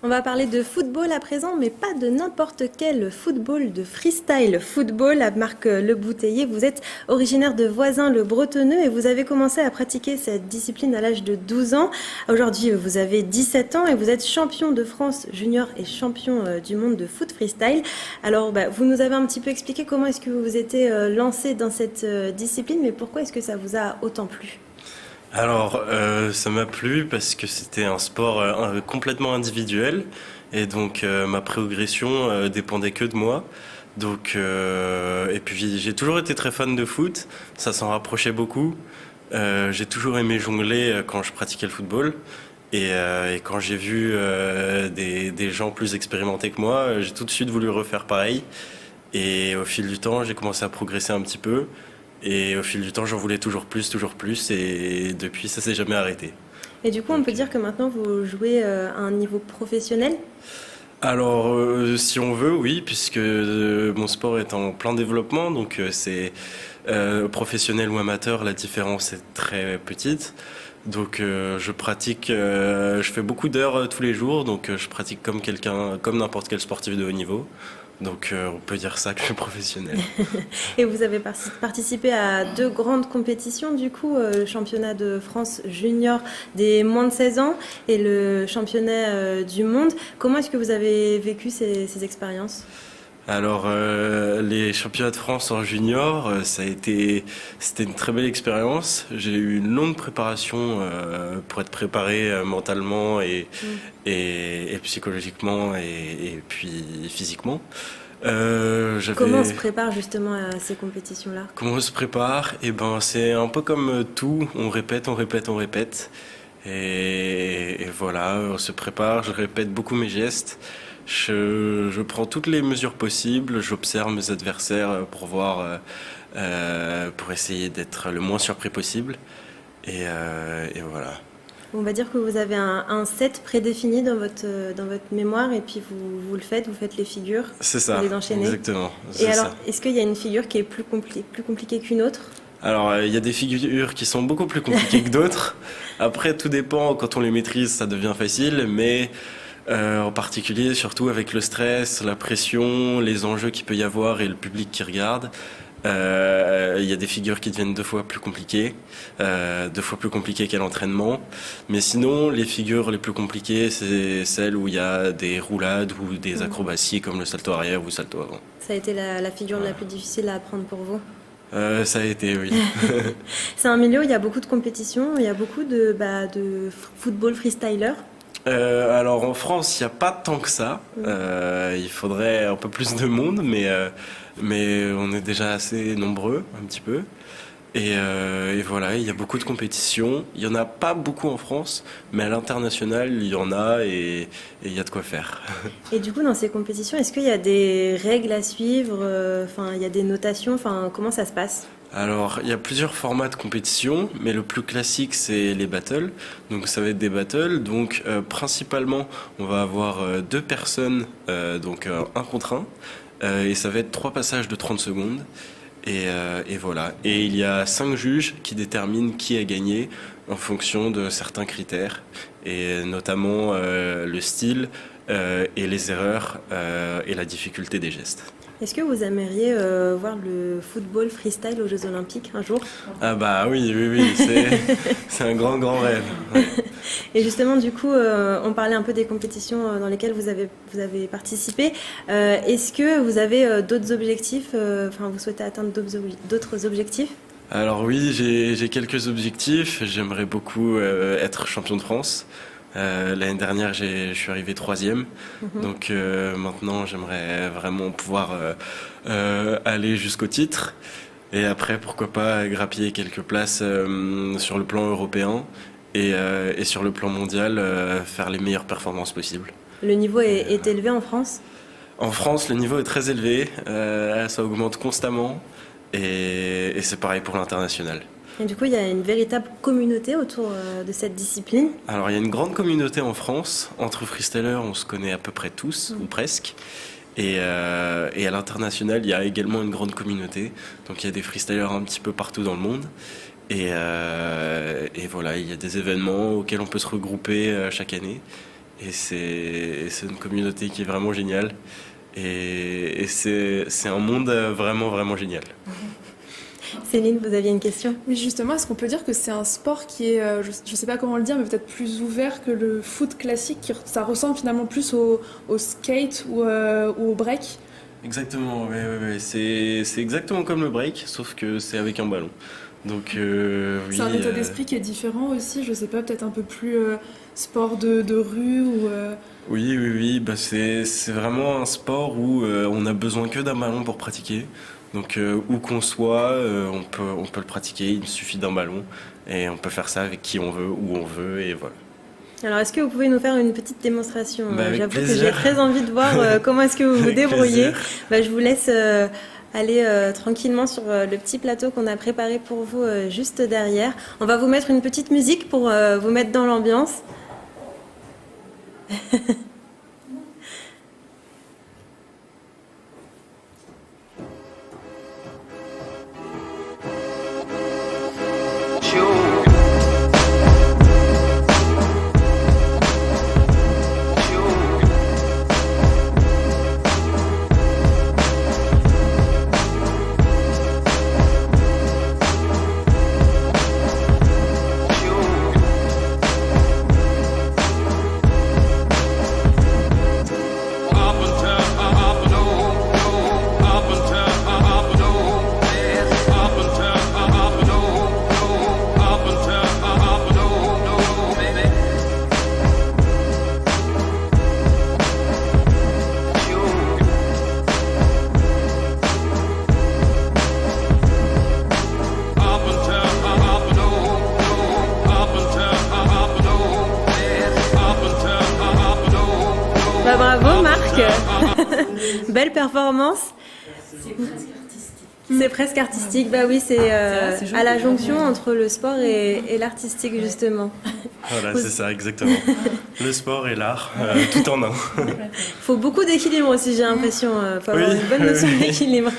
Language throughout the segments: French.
On va parler de football à présent, mais pas de n'importe quel football, de freestyle football à Marc Le Bouteiller. Vous êtes originaire de Voisins le Bretonneux et vous avez commencé à pratiquer cette discipline à l'âge de 12 ans. Aujourd'hui, vous avez 17 ans et vous êtes champion de France junior et champion du monde de foot freestyle. Alors, vous nous avez un petit peu expliqué comment est-ce que vous vous étiez lancé dans cette discipline, mais pourquoi est-ce que ça vous a autant plu? Alors, ça m'a plu parce que c'était un sport complètement individuel et donc ma progression dépendait que de moi. Donc, et puis j'ai toujours été très fan de foot, ça s'en rapprochait beaucoup. J'ai toujours aimé jongler quand je pratiquais le football et quand j'ai vu des gens plus expérimentés que moi, j'ai tout de suite voulu refaire pareil. Et au fil du temps, j'ai commencé à progresser un petit peu. Et au fil du temps, j'en voulais toujours plus. Et depuis, ça s'est jamais arrêté. Et du coup, on peut Donc, dire que maintenant vous jouez à un niveau professionnel. alors, si on veut, oui, puisque mon sport est en plein développement. Donc, c'est professionnel ou amateur, la différence est très petite. Donc, je pratique, je fais beaucoup d'heures tous les jours. Donc, je pratique comme quelqu'un, comme n'importe quel sportif de haut niveau. Donc, on peut dire ça que je suis professionnel. Et vous avez participé à deux grandes compétitions, du coup, le championnat de France junior des moins de 16 ans et le championnat du monde. Comment est-ce que vous avez vécu ces expériences? Alors, les championnats de France en junior, c'était une très belle expérience. J'ai eu une longue préparation pour être préparé mentalement et psychologiquement et puis physiquement. Comment on J'avais se prépare justement à ces compétitions-là? Comment on se prépare? Eh ben, c'est un peu comme tout. On répète. Et voilà, on se prépare. Je répète beaucoup mes gestes. Je prends toutes les mesures possibles. J'observe mes adversaires pour voir, pour essayer d'être le moins surpris possible. Et voilà. On va dire que vous avez un set prédéfini dans votre mémoire et puis vous le faites, vous faites les figures, C'est vous ça, les enchaînez. exactement. Et C'est alors, ça. est-ce qu'il y a une figure qui est plus compliquée qu'une autre? Alors, il y a des figures qui sont beaucoup plus compliquées que d'autres. Après, tout dépend. Quand on les maîtrise, ça devient facile. Mais en particulier, surtout avec le stress, la pression, les enjeux qu'il peut y avoir et le public qui regarde, il y a des figures qui deviennent deux fois plus compliquées qu'à l'entraînement. Mais sinon, les figures les plus compliquées, c'est celles où il y a des roulades ou des Mm. acrobaties comme le salto arrière ou le salto avant. Ça a été la figure la Voilà. plus difficile à apprendre pour vous? Ça a été, oui. C'est un milieu où il y a beaucoup de compétitions, il y a beaucoup de football freestyler. Alors en France, il n'y a pas tant que ça. Il faudrait un peu plus de monde, mais on est déjà assez nombreux, un petit peu. Et voilà, il y a beaucoup de compétitions. Il n'y en a pas beaucoup en France, mais à l'international, il y en a et il y a de quoi faire. Et du coup, dans ces compétitions, est-ce qu'il y a des règles à suivre? Enfin, il y a des notations. Enfin, comment ça se passe? Alors, il y a plusieurs formats de compétition, mais le plus classique, c'est les battles. Donc, ça va être des battles. Donc, principalement, on va avoir deux personnes, donc un contre un. Et ça va être trois passages de 30 secondes. Et voilà. Et il y a cinq juges qui déterminent qui a gagné en fonction de certains critères, et notamment le style et les erreurs et la difficulté des gestes. Est-ce que vous aimeriez voir le football freestyle aux Jeux Olympiques un jour? Ah bah oui, c'est un grand rêve. Ouais. Et justement, du coup, on parlait un peu des compétitions dans lesquelles vous avez participé. Est-ce que vous avez d'autres objectifs? Enfin, vous souhaitez atteindre d'autres objectifs? Alors oui, j'ai quelques objectifs. J'aimerais beaucoup être champion de France. L'année dernière, je suis arrivé troisième. Mhm. Donc maintenant, j'aimerais vraiment pouvoir aller jusqu'au titre. Et après, pourquoi pas grappiller quelques places sur le plan européen et sur le plan mondial, faire les meilleures performances possibles. Le niveau Et, est élevé en France? en France, le niveau est très élevé. Ça augmente constamment. Et c'est pareil pour l'international. Et du coup, il y a une véritable communauté autour de cette discipline. Alors, il y a une grande communauté en France. Entre freestylers, on se connaît à peu près tous, ou presque. Et à l'international, il y a également une grande communauté. Donc, il y a des freestylers un petit peu partout dans le monde. Et voilà, il y a des événements auxquels on peut se regrouper chaque année. et c'est une communauté qui est vraiment géniale. Et c'est un monde vraiment, vraiment génial. Céline, vous aviez une question? Oui, justement, est-ce qu'on peut dire que c'est un sport qui est, je ne sais pas comment le dire, mais peut-être plus ouvert que le foot classique, ça ressemble finalement plus au skate ou au break? Exactement, ouais. C'est exactement comme le break, sauf que c'est avec un ballon. Donc, oui. C'est un état d'esprit qui est différent aussi, je sais pas, peut-être un peu plus sport de rue ou... Oui, bah c'est vraiment un sport où on a besoin que d'un ballon pour pratiquer. Donc où qu'on soit, on peut le pratiquer, il suffit d'un ballon et on peut faire ça avec qui on veut, où on veut et voilà. Alors, est-ce que vous pouvez nous faire une petite démonstration? Bah, avec J'avoue que plaisir. j'ai très envie de voir comment est-ce que vous vous Avec débrouillez. plaisir. Bah, je vous laisse aller tranquillement sur le petit plateau qu'on a préparé pour vous juste derrière. On va vous mettre une petite musique pour vous mettre dans l'ambiance. Bah, bravo Marc. Belle performance. C'est presque artistique. Bah oui, c'est à la jonction entre le sport et l'artistique justement. Voilà, c'est ça, exactement. Le sport et l'art, tout en un. Faut beaucoup d'équilibre aussi, j'ai l'impression. Faut avoir Oui, une bonne notion oui. d'équilibre.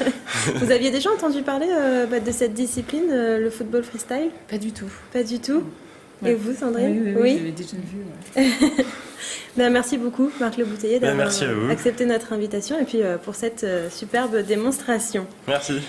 Vous aviez déjà entendu parler de cette discipline, le football freestyle? Pas du tout. Pas du tout. Ouais. Et vous, Sandrine? Oui, j'avais déjà vu. Ouais. Ben, merci beaucoup, Marc Le Bouteiller, d'avoir merci à vous. accepté notre invitation et puis pour cette superbe démonstration. Merci.